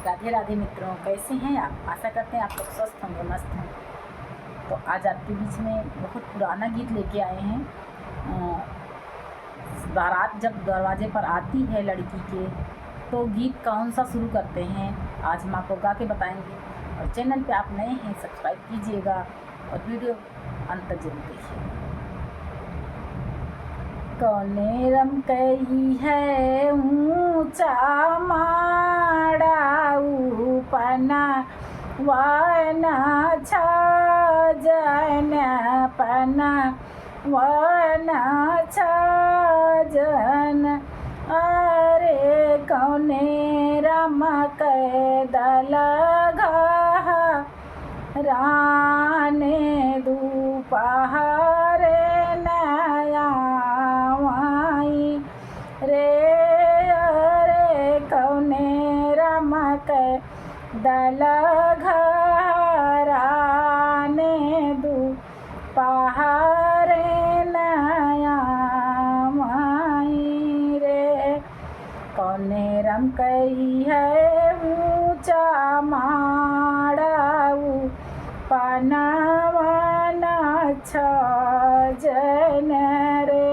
राधे राधे मित्रों, कैसे हैं आप। आशा करते हैं आप लोग स्वस्थ होंगे, मस्त हैं। तो आज आपके बीच में बहुत पुराना गीत लेके आए हैं। बारात जब दरवाजे पर आती है लड़की के, तो गीत कौन सा शुरू करते हैं आज हम आपको गा के बताएंगे। और चैनल पे आप नए हैं सब्सक्राइब कीजिएगा और वीडियो अंत तक जरूर देखिए। कौने रम कई है ऊंचा माड़ाऊ पना वाना छाजन पना वाना छाजन। अरे कौने रम कैदल घा राने दोपहरे नया रे। अरे कौने रमक दल घराने दू पहारे नया माई रे। कौने रम कई है ऊंचा माड़ाऊ पनावना छजन रे।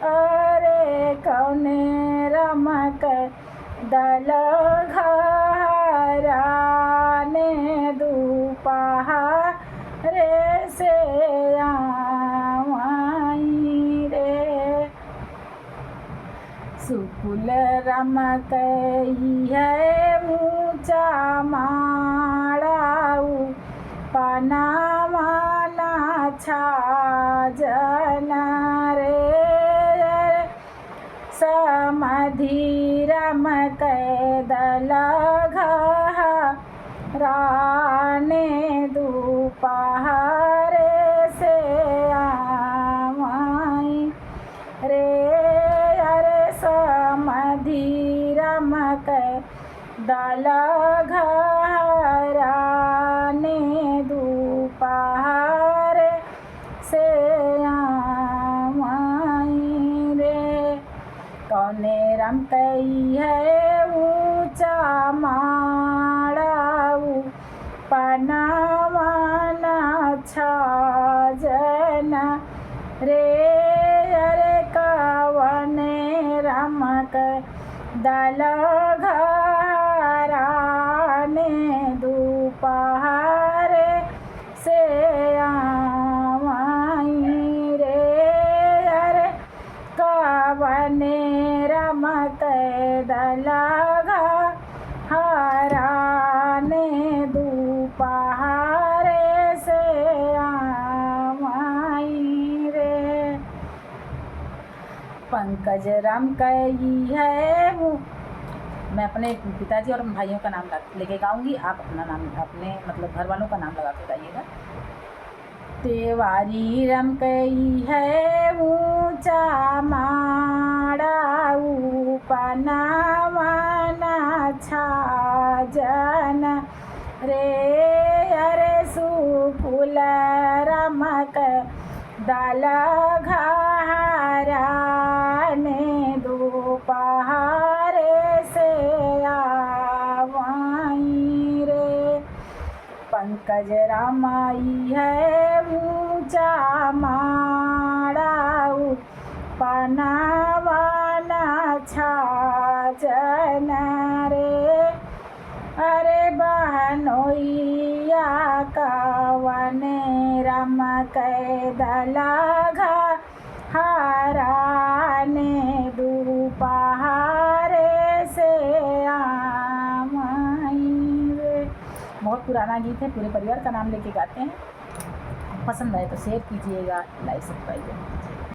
अरे कौने रमक दल घराने दोपहरे से आई रे। सुकुल रमक है ऊंचा माड़ाऊ पनावाना छाजन रे। समधि रमक दल घराने दोपहरे से आई रे। अरे समधि रमक दल घराने दोपहरे से आई रे। कौने रम कई है ऊंचा माड़ाऊ पनावाना छाजन रे। अरे कौने रमक दल घराने दोपहरे से आई रे। अरे कौने रमक दल घराने दोपहरे से आई रे। पंकज रम कई है मैं अपने पिताजी और भाइयों का नाम लेके गाऊंगी, आप अपना नाम अपने मतलब घर वालों का नाम लगा के गाइएगा। तेवारी रम कई है ऊंचा माड़ाऊ पनावाना छाजन रे। अरे सुकुल रमक दल घराने दोपहरे से आई रे। पंकज रामाई है ऊंचा माड़ाऊ पनावाना छाजन रे। अरे बहनोइया कवने रमक दल घराने दोपहरे से आई रे। बहुत पुराना गीत है, पूरे परिवार का नाम लेके गाते हैं। पसंद आए तो शेयर कीजिएगा, लाइक सब्सक्राइब कीजिए।